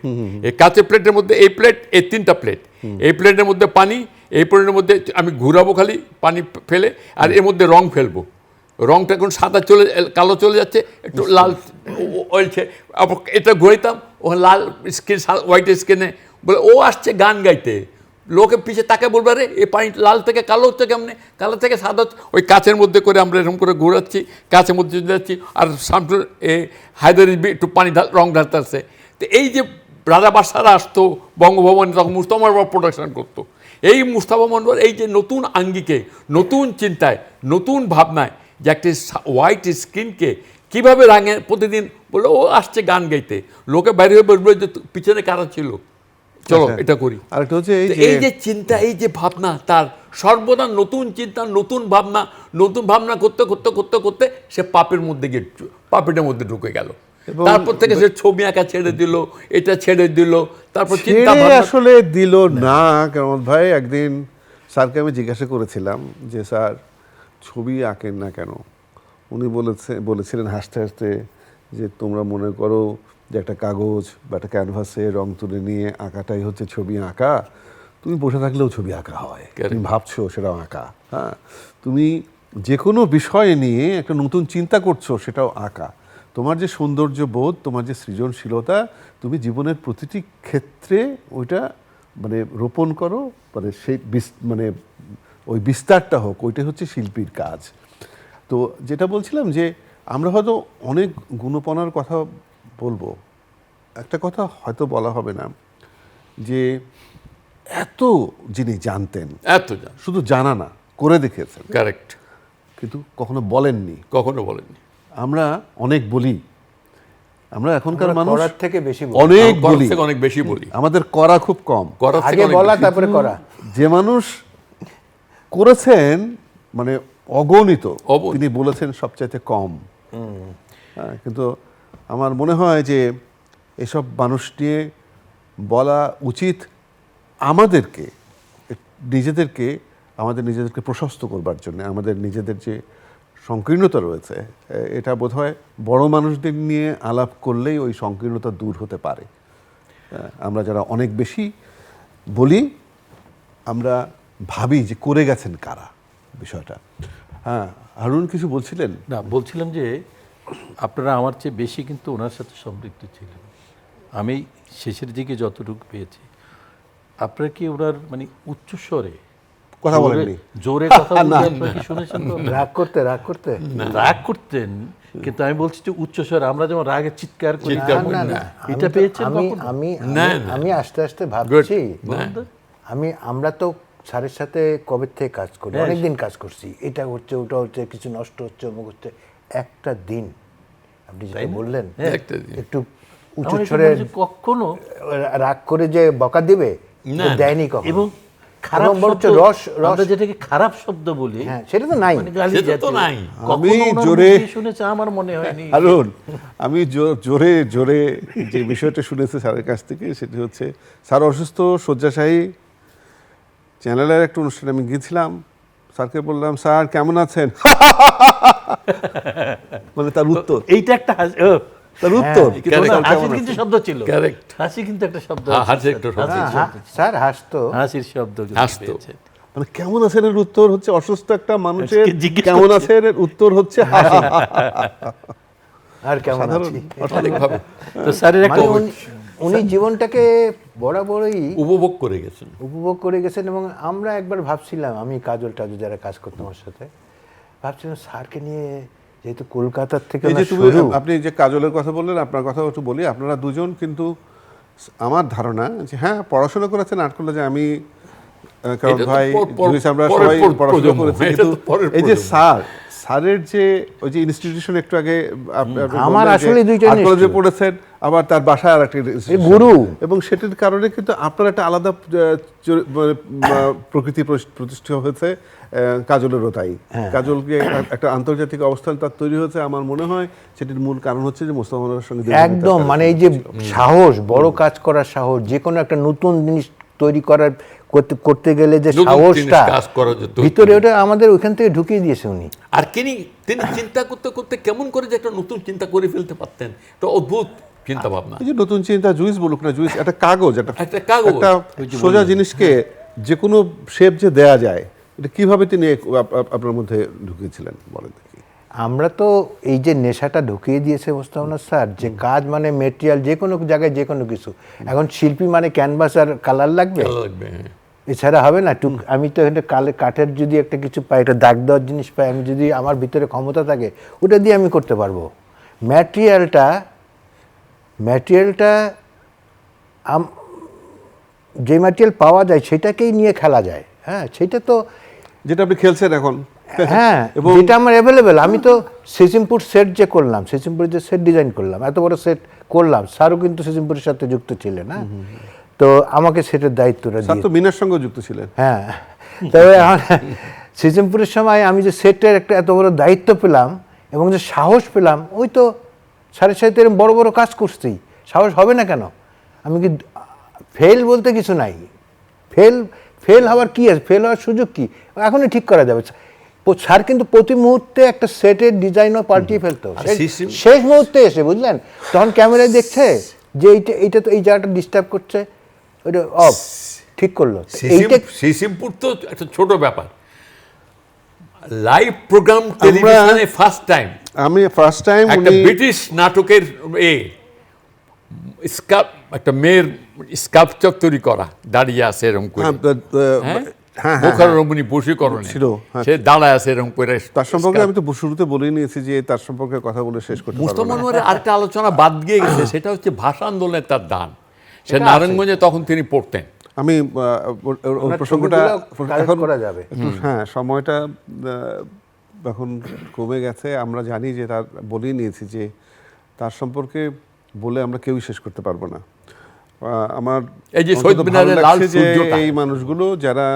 এই কাচের প্লেটের মধ্যে এই প্লেট, এই তিনটা প্লেট, এই প্লেটের মধ্যে পানি, এই প্লেটের মধ্যে আমি ঘুরাবো খালি পানি ফেলে, আর এর মধ্যে রং ফেলবো। রংটা এখন সাদা কালো চলে যাচ্ছে, একটু লাল ওইছে, এটা ঘুরাইতাম, ও লাল স্কিন হোয়াইট স্কিনে, বলে ও আসছে গান গাইতে। লোকে পিছে তাকে বলবে, আরে এই পানি লাল থেকে কালো হচ্ছে কেমনে, কালো থেকে সাদা হচ্ছে। ওই কাচের মধ্যে করে আমরা এরকম করে ঘোরাচ্ছি, কাচের মধ্যে চলে যাচ্ছি, আর সামনে হায়দার একটু পানি রং ঢালতে আসছে। তো এই যে রাজাবাদশারা আসতো বঙ্গভবনে, তখন মুস্তাফা মনোয়ার প্রোডাকশন করতো। এই মুস্তাফা মনোয়ার এই যে নতুন আঙ্গিকে, নতুন চিন্তায়, নতুন ভাবনায়, যে একটি হোয়াইট স্ক্রিনকে কীভাবে রাঙে প্রতিদিন, বলে ও আসছে গান গাইতে, লোকে বাইরে হয়ে বলবে যে পিছনে কারা ছিল, চলো এটা করি।
আরেকটা হচ্ছে
এই যে চিন্তা, এই যে ভাবনা, তার সর্বদা নতুন চিন্তা, নতুন ভাবনা করতে করতে করতে করতে সে পাপের মধ্যে গিয়ে, পাপেটের মধ্যে ঢুকে গেল। তারপর থেকে সে ছবি আঁকা ছেড়ে দিল, এটা ছেড়ে দিল, তারপর চিন্তা
আসলে দিল না। কেমন ভাই, একদিন স্যারকে আমি জিজ্ঞাসা করেছিলাম যে স্যার ছবি আঁকেন না কেন? উনি বলেছিলেন হাসতে হাসতে যে তোমরা মনে করো যে একটা কাগজ বা একটা ক্যানভাসে রং তুলে নিয়ে আঁকাটাই হচ্ছে ছবি আঁকা। তুমি বসে থাকলেও ছবি আঁকা হয়, তুমি ভাবছো সেটাও আঁকা। হ্যাঁ, তুমি যে কোনো বিষয় নিয়ে একটা নতুন চিন্তা করছো, সেটাও আঁকা। তোমার যে সৌন্দর্য বোধ, তোমার যে সৃজনশীলতা, তুমি জীবনের প্রতিটি ক্ষেত্রে ওইটা মানে রোপণ করো, মানে সেই মানে ওই বিস্তারটা হোক, ওইটাই হচ্ছে শিল্পীর কাজ। তো যেটা বলছিলাম যে আমরা হয়তো অনেক গুণপনার কথা বলবো, একটা কথা হয়তো বলা হবে না যে এত যিনি জানতেন,
এত
শুধু জানা না, করে দেখিয়েছেন,
কারেক্ট,
কিন্তু কখনো বলেননি।
কখনো বলেননি।
আমরা অনেক বলি, আমরা এখনকার মানুষ
করার থেকে বেশি বলি।
অনেক বলি,
অনেক বেশি বলি,
আমাদের করা খুব কম।
আগে বলা তারপরে করা।
যে মানুষ করেছেন মানে অগণিত, তিনি বলেছেন সবচাইতে কম। হ্যাঁ, কিন্তু আমার মনে হয় যে এসব মানুষ নিয়ে বলা উচিত আমাদেরকে, নিজেদেরকে প্রশস্ত করবার জন্য। আমাদের নিজেদের যে সংকীর্ণতা রয়েছে, এটা বোধহয় বড় মানুষদের নিয়ে আলাপ করলেই ওই সংকীর্ণতা দূর হতে পারে। আমরা যারা অনেক বেশি বলি, আমরা ভাবি যে করে গেছেন কারা বিষয়টা। হ্যাঁ, হারুন কিছু বলছিলেন?
না, বলছিলাম যে আপনারা আমার চেয়ে বেশি কিন্তু ওনার সাথে সম্পৃক্ত ছিলেন। আমি শেষের দিকে যতটুকু পেয়েছি, আপনারা কি ওনার মানে উচ্চস্বরে
কথা
জোরে-
বলেননি?
জোরে কথা বলতে আপনারা কি শুনেছেন?
রাগ করতে
রাগ করতেন, কিন্তু আমি বলছি যে উচ্চস্বরে আমরা যেমন রাগে চিৎকার করি, এটা পেয়েছেন
আমি
কখনো?
আমি
না,
আমি-
না।
আমি আস্তে আস্তে ভাবছি
বলুন তো।
আমরা তো স্যারের সাথে কবে থেকে কাজ করি, অনেকদিন কাজ করছি, এটা হচ্ছে ওটা হচ্ছে, কিছু নষ্ট হচ্ছে, অমুক হচ্ছে, একটা দিন আপনি যেটা বললেন
একটা দিন।
একটু
আমার
উঁচু
এটা
ছড়ে
মনে হচ্ছে কখনো
রাগ করে যে বকা দিবে,
না,
এটা দেয়নি কখনো।
এবং খারাপ
এবং বরঞ্চ
শব্দ,
রস
আমরা যেটাকে খারাপ শব্দ বলি,
হ্যাঁ সেটা তো নাই।
মানে গালি
সেটা তো
জাতীয়।
নাই।
কখনো
আমি
ওনার
জোরে-
মুখে শুনেছে আমার মনে হয়নি।
হারুন, আমি জোরে জোরে যে বিষয়টা শুনেছি স্যারের কাছ থেকে সেটি হচ্ছে, স্যার অসুস্থ, শয্যাশায়ী, চ্যানেলের একটা অনুষ্ঠানে আমি গিয়েছিলাম, স্যারকে বললাম স্যার কেমন আছেন, মানে তার উত্তর,
এইটা একটা
তার উত্তর
Correct.
স্যার
হাসির
কেমন
কিন্তু
আছেন?
শব্দ ছিল,
Correct.
হাসি কিন্তু একটা শব্দ,
হাসির একটা শব্দ
হাসির
ছিল।
শব্দ ছিল।
স্যার হাসতো,
হাসির শব্দ কিন্তু
হাসতো।
পেয়েছেন।
মানে কেমন আছেন এর উত্তর হচ্ছে অসুস্থ একটা মানুষের
আজকে জিজ্ঞেস
কেমন
করছি।
আছেন এর উত্তর হচ্ছে হাসি।
আর কেমন
সাধারণ
আছি।
অনেকভাবে
তো স্যারের একটা
মানে উনি জীবনটাকে বরাবরই
উপভোগ করে গেছেন।
উপভোগ করে গেছেন। এবং আমরা একবার ভাবছিলাম, আমি কাজল টাজল যারা কাজ করতাম আমার সাথে, ভাবছিলাম স্যারকে নিয়ে, যেহেতু কলকাতার থেকে
এই যে
ওনার
তুমি
শুরু,
আপনি যে কাজলের কথা বললেন, আপনার কথা একটু বলি। আপনারা দুজন কিন্তু আমার ধারণা যে হ্যাঁ পড়াশোনা করেছেন আর্ট কলেজে, আমি কারণ
এটা তো
ভাই
পর-
জুহিস, আমরা
পরের
সবাই পড়াশোনা
প্রজন্ম,
করেছি,
এটা
কিন্তু
তো পরের
এই যে
প্রজন্ম।
স্যারের যে ওই যে ইনস্টিটিউশন একটু আগে
আমার আসলে দুইটা
আর্ট কলেজে
institute।
পড়েছেন, আবার তার বাসায় আর একটা institution।
গুরু।
এবং সেটার কারণে কিন্তু আপনার একটা আলাদা মানে, প্রকৃতি প্রতিষ্ঠা হয়েছে। কাজলেরও তাই, কাজলকে একটা আন্তর্জাতিক অবস্থান তার তৈরি হয়েছে। আমার মনে হয় সেটির মূল কারণ হচ্ছে যে মোস্তফা মনোয়ারের সঙ্গে দীর্ঘদিন
একদম
তার
মানে এই যে সাহস, বড় কাজ করার সাহস, যে কোনো একটা নতুন জিনিস তৈরি করার করতে গেলে যে
নতুন জিনিস
সাহসটা
কাজ করার যে তৈরি।
ভিতরে, ওটা আমাদের ওইখান থেকে ঢুকিয়ে দিয়েছে উনি।
আর তিনি চিন্তা করতে করতে কেমন করে যে একটা নতুন চিন্তা করে ফেলতে পারতেন, তো অদ্ভুত চিন্তা ভাবনা।
এই যে নতুন চিন্তা, জুইস বলুক না জুইস, একটা কাগজ,
একটা কাগজ।
একটা সোজা জিনিসকে যে কোনো শেপ যে দেয়া যায়, এটা কিভাবে তিনি আপনার মধ্যে ঢুকিয়েছিলেন বলেন দেখি।
আমরা তো এই যে নেশাটা ঢুকিয়ে দিয়েছে মোস্তফা স্যার, যে কাজ মানে মেটেরিয়াল, যে কোনো জায়গায় যে কোনো কিছু। এখন শিল্পী মানে ক্যানভাস আর কালার লাগবে,
ভালো লাগবে, হ্যাঁ।
এছাড়া হবে না। আমি তো এখানে কাঠের যদি একটা কিছু পাই, একটা দাগ দেওয়ার জিনিস পাই, আমি যদি আমার ভিতরে ক্ষমতা থাকে, ওটা দিয়ে আমি করতে পারবো। ম্যাটেরিয়ালটা যে ম্যাটেরিয়াল পাওয়া যায় সেটাকেই নিয়ে খেলা যায়। হ্যাঁ, সেটা তো
যেটা আপনি খেলছেন এখন,
হ্যাঁ,
এবং
যেটা আমার অ্যাভেলেবেল। আমি তো সিসিমপুর সেট যে করলাম, সিসিমপুরের যে সেট ডিজাইন করলাম, এত বড় সেট করলাম, স্যারও কিন্তু সিসিমপুরের সাথে যুক্ত ছিলেন। হ্যাঁ, তো আমাকে সেটের দায়িত্বটা
স্যার
দিয়ে,
তো মিনার সঙ্গে যুক্ত ছিলেন।
হ্যাঁ, তবে এখন সিজনপুরের সময় আমি যে সেটের একটা এত বড় দায়িত্ব পেলাম এবং যে সাহস পেলাম, ওই তো স্যারের সাথে এরকম বড় বড় কাজ করছি, সাহস হবে না কেন? আমি কি ফেল বলতে কিছু নাই, ফেল হওয়ার কি আছে, ফেল হওয়ার সুযোগ কি, এখনই ঠিক করা যাবে। স্যার কিন্তু প্রতি মুহূর্তে একটা সেটের ডিজাইনও পাল্টিয়ে ফেলতো, শেষ মুহূর্তে এসে, বুঝলেন, তখন ক্যামেরায় দেখছে যে এইটা তো এই জায়গাটা ডিস্টার্ব করছে, ওইটা অফ ঠিক করলো। এইটা
সিসিমপুর তো একটা ছোট ব্যাপার, লাইভ প্রোগ্রাম টেলিভিশনে ফার্স্ট টাইম
আমি ফার্স্ট টাইম
একটা ব্রিটিশ নাটকের একটা মেয়ের স্কাল্পচার তৈরি করা, দাঁড়িয়ে আছে এরকম করে, মুখারমণি বশীকরণ
ছিল, হ্যাঁ।
সে দাঁড়ায় আছে এরকম করে।
তার সম্পর্কে আমি তো শুরুতে বলেই নিয়েছি যে তার সম্পর্কে কথা বলে শেষ করতে পারবো
মুস্তফা
না।
মনোয়ারের আরেকটা আলোচনা বাদ গিয়ে গেছে, সেটা হচ্ছে ভাষা আন্দোলনের তার দান। সে নারায়ণগঞ্জে তখন তিনি পড়তেন।
আমি ওর প্রসঙ্গটা এখন
করা যাবে।
একটু, হ্যাঁ, সময়টা এখন কমে গেছে। আমরা জানি যে তার বলেই নিয়েছি যে তার সম্পর্কে বলে আমরা কেউই শেষ করতে পারবো না। আমার
এই যে
অন্তত
শহীদ
ভালো
মিনারের লাল
লাগছে যে
সূর্যটা।
এই মানুষগুলো যারা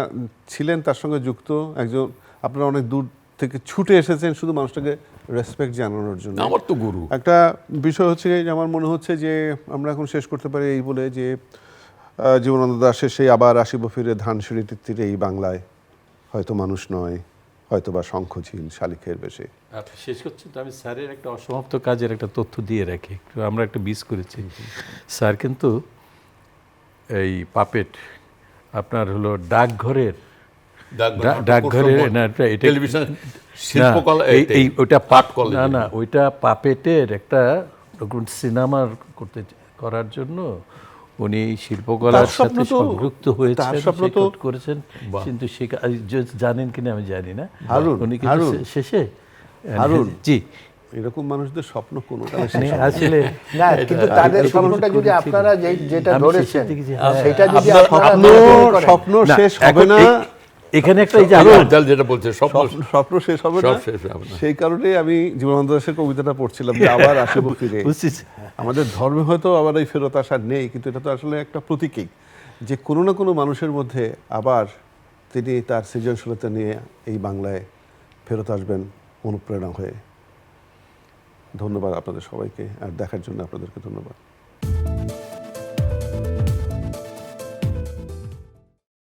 ছিলেন তার সঙ্গে যুক্ত, একজন আপনারা অনেক দূর থেকে ছুটে এসেছেন শুধু মানুষটাকে রেসপেক্ট জানানোর জন্য।
আমার তো গুরু।
একটা বিষয় হচ্ছে যে আমার মনে হচ্ছে যে আমরা এখন শেষ করতে পারি এই বলে যে জীবনানন্দ দাশের সেই আবার আসিব ফিরে ধানসিঁড়িটির তীরে এই বাংলায়, হয়তো মানুষ নয়, হয়তো বা শঙ্খঝিল শালিখের বেশে।
আপনি শেষ করছেন তো, আমি স্যারের একটা অসমাপ্ত কাজের একটা তথ্য দিয়ে রাখি, একটু আমরা একটা মিস করেছি। স্যার কিন্তু এই পাপেট আপনার হলো ডাকঘরের না, এটা
টেলিভিশন শিল্পকলা,
ওইটা
পাট কলেজ,
না, ওইটা পাপেটের একটা সিনেমার করার জন্য উনি শিল্পকলার
তার স্বপ্ন
সাথে
তো-
সংযুক্ত হয়েছেন,
তার স্বপ্ন তো-
সে করেছেন, কিন্তু সে জানেন কিনা আমি জানি না।
হারুন,
উনি কিন্তু
হারুন,
শেষে
হারুন।
জি
এরকম মানুষদের স্বপ্ন কোনো
মানে আসলে
না, কিন্তু তাদের
এটা
স্বপ্নটা যদি
করেছিলেন।
আপনারা যেটা
আমি
ধরেছেন
শেষের দিকে যে-
সেটা যদি
আপনার
আপনারা
স্বপ্ন
পূরণ করেন,
স্বপ্ন
না,
শেষ হবে
এখন
না,
এখানে একটা এই যে
আজল যেটা বলছে স্বপ্ন
স্বপ্ন শেষ হবে
সব
না,
শেষ হবে না।
সেই কারণে আমি জীবনানন্দ দাশের কবিতাটা পড়ছিলাম যে আবার আসিব ফিরে।
বুঝছিস?
আমাদের ধর্মে হয়তো আবার এই ফেরত আসার নেই, কিন্তু এটা তো আসলে একটা প্রতীকী যে কোনো না কোনো মানুষের মধ্যে আবার তিনি তার সৃজনশীলতা নিয়ে এই বাংলায় ফেরত আসবেন অনুপ্রেরণা হয়ে। ধন্যবাদ আপনাদের সবাইকে, আর দেখার জন্য আপনাদেরকে ধন্যবাদ।